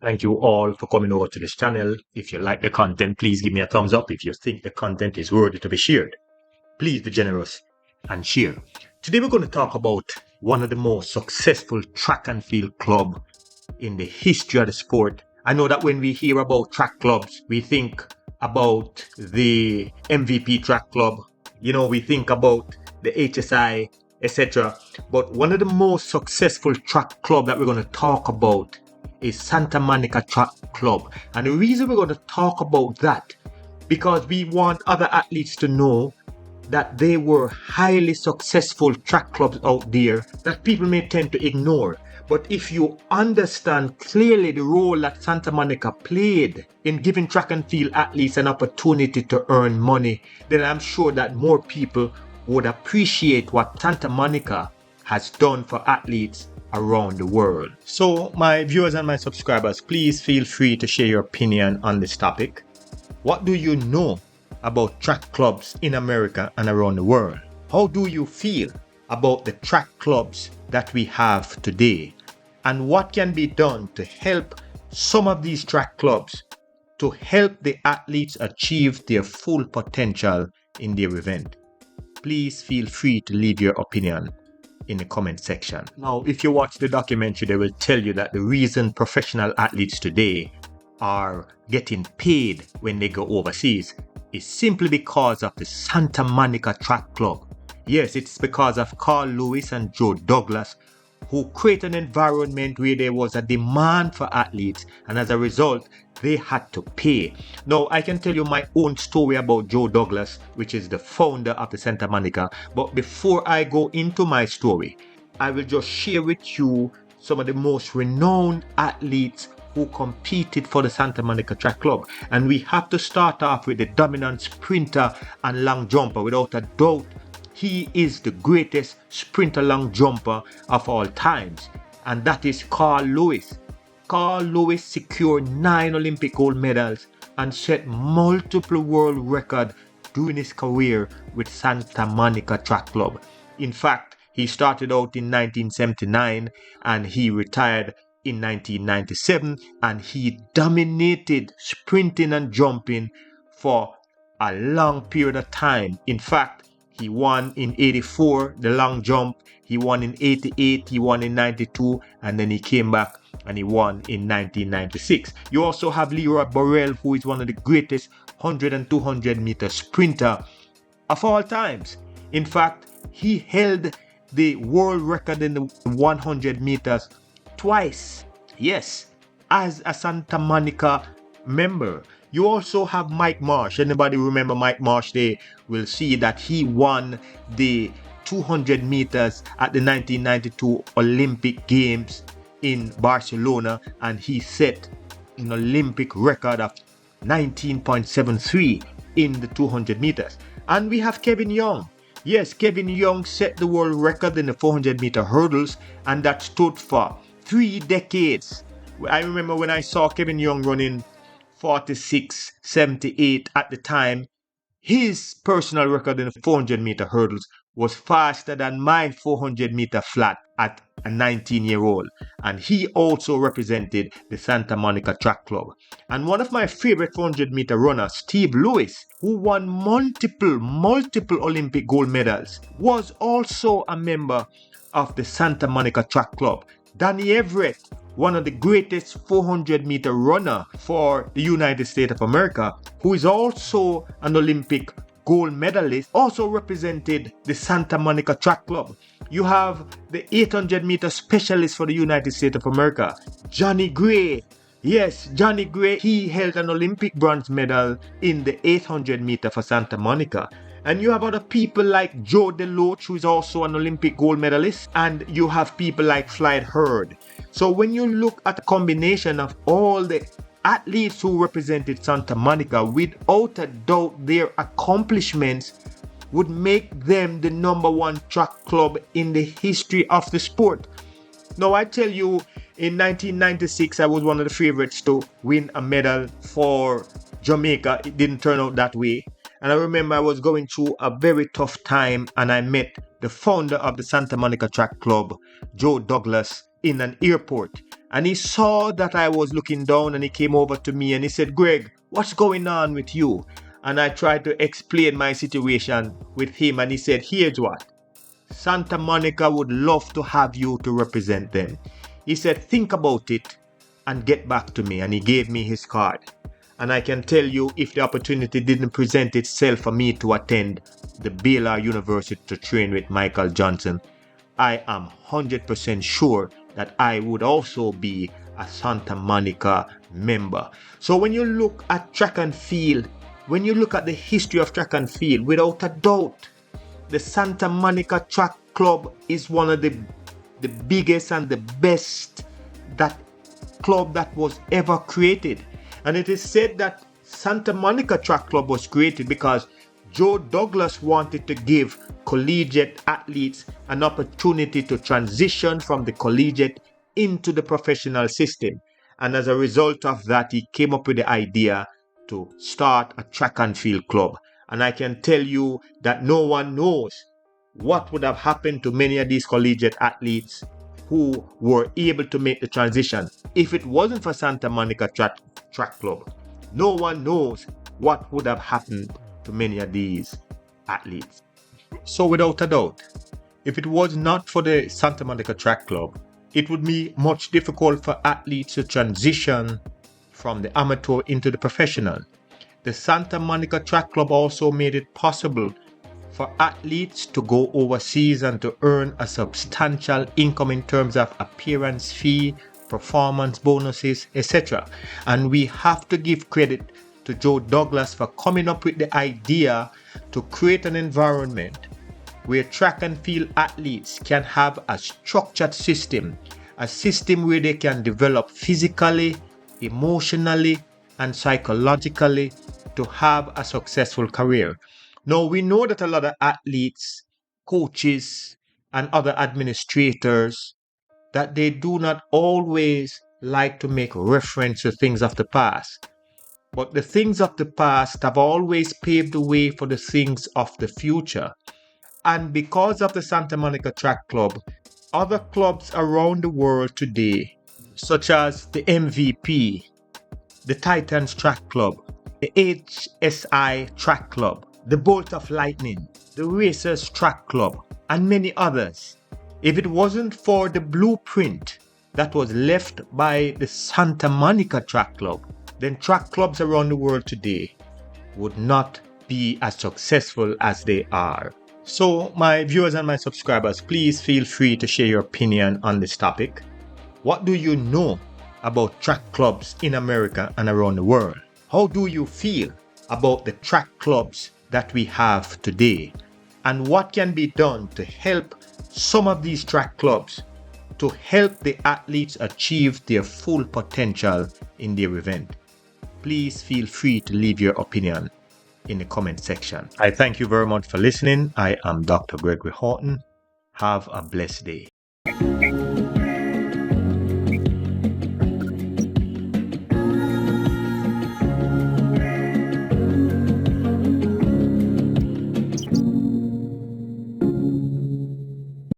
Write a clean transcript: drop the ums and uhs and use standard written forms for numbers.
Thank you all for coming over to this channel. If you like the content, please give me a thumbs up. If you think the content is worthy to be shared, please be generous and share. Today we're going to talk about one of the most successful track and field club in the history of the sport. I know that when we hear about track clubs, we think about the MVP track club. We think about the HSI, etc. But one of the most successful track club that we're going to talk about is Santa Monica Track Club. And the reason we're going to talk about that, because we want other athletes to know that they were highly successful track clubs out there that people may tend to ignore. But if you understand clearly the role that Santa Monica played in giving track and field athletes an opportunity to earn money, then I'm sure that more people would appreciate what Santa Monica has done for athletes around the world. So my viewers and my subscribers, please feel free to share your opinion on this topic. What do you know about track clubs in America and around the world? How do you feel about the track clubs that we have today? And what can be done to help some of these track clubs to help the athletes achieve their full potential in their event? Please feel free to leave your opinion in the comment section. Now, if you watch the documentary, they will tell you that the reason professional athletes today are getting paid when they go overseas is simply because of the Santa Monica Track Club. Yes, it's because of Carl Lewis and Joe Douglas, who created an environment where there was a demand for athletes, and as a result, they had to pay. Now, I can tell you my own story about Joe Douglas, which is the founder of the Santa Monica. But before I go into my story, I will just share with you some of the most renowned athletes who competed for the Santa Monica Track Club. And we have to start off with the dominant sprinter and long jumper. Without a doubt, he is the greatest sprinter long jumper of all times, and that is Carl Lewis. Carl Lewis secured 9 Olympic gold medals and set multiple world records during his career with Santa Monica Track Club. In fact, he started out in 1979 and he retired in 1997, and he dominated sprinting and jumping for a long period of time. In fact, he won in 84, the long jump. He won in 88, he won in 92, and then he came back and he won in 1996. You also have Leroy Burrell, who is one of the greatest 100 and 200 meter sprinter of all times. In fact, he held the world record in the 100 meters twice. Yes, as a Santa Monica member. You also have Mike Marsh. Anybody remember Mike Marsh? They will see that he won the 200 meters at the 1992 Olympic Games in Barcelona, and he set an Olympic record of 19.73 in the 200 meters. And we have Kevin Young. Yes, Kevin Young set the world record in the 400 meter hurdles, and that stood for 3 decades. I remember when I saw Kevin Young running 46.78 at the time, his personal record in the 400 meter hurdles was faster than my 400 meter flat at a 19-year-old. And he also represented the Santa Monica Track Club. And one of my favorite 400 meter runners, Steve Lewis, who won multiple Olympic gold medals, was also a member of the Santa Monica Track Club. Danny Everett, one of the greatest 400 meter runner for the United States of America, who is also an Olympic gold medalist, also represented the Santa Monica Track Club. You have the 800 meter specialist for the United States of America, Johnny Gray. Yes, Johnny Gray, he held an Olympic bronze medal in the 800 meter for Santa Monica. And you have other people like Joe DeLoach, who is also an Olympic gold medalist. And you have people like Floyd Hurd. So when you look at the combination of all the athletes who represented Santa Monica, without a doubt their accomplishments would make them the #1 track club in the history of the sport. Now I tell you, in 1996 I was one of the favorites to win a medal for Jamaica. It didn't turn out that way. And I remember I was going through a very tough time, and I met the founder of the Santa Monica Track Club, Joe Douglas, in an airport. And he saw that I was looking down and he came over to me and he said, Greg, what's going on with you? And I tried to explain my situation with him and he said, here's what. Santa Monica would love to have you to represent them. He said, think about it and get back to me. And he gave me his card. And I can tell you, if the opportunity didn't present itself for me to attend the Baylor University to train with Michael Johnson, I am 100% sure that I would also be a Santa Monica member. So when you look at track and field, when you look at the history of track and field, without a doubt, the Santa Monica Track Club is one of the biggest and the best club that was ever created. And it is said that Santa Monica Track Club was created because Joe Douglas wanted to give collegiate athletes an opportunity to transition from the collegiate into the professional system. And as a result of that, he came up with the idea to start a track and field club. And I can tell you that no one knows what would have happened to many of these collegiate athletes who were able to make the transition if it wasn't for Santa Monica Track Club. No one knows what would have happened to many of these athletes. So without a doubt, if it was not for the Santa Monica Track Club, it would be much difficult for athletes to transition from the amateur into the professional. The Santa Monica Track Club also made it possible for athletes to go overseas and to earn a substantial income in terms of appearance fee, performance bonuses, etc. And we have to give credit to Joe Douglas for coming up with the idea to create an environment where track and field athletes can have a structured system, a system where they can develop physically, emotionally, and psychologically to have a successful career. Now, we know that a lot of athletes, coaches, and other administrators, that they do not always like to make reference to things of the past. But the things of the past have always paved the way for the things of the future. And because of the Santa Monica Track Club, other clubs around the world today, such as the MVP, the Titans Track Club, the HSI Track Club, the Bolt of Lightning, the Racers Track Club, and many others, if it wasn't for the blueprint that was left by the Santa Monica Track Club, then track clubs around the world today would not be as successful as they are. So my viewers and my subscribers, please feel free to share your opinion on this topic. What do you know about track clubs in America and around the world? How do you feel about the track clubs that we have today? And what can be done to help some of these track clubs to help the athletes achieve their full potential in their event? Please feel free to leave your opinion in the comment section. I thank you very much for listening. I am Dr. Gregory Horton. Have a blessed day.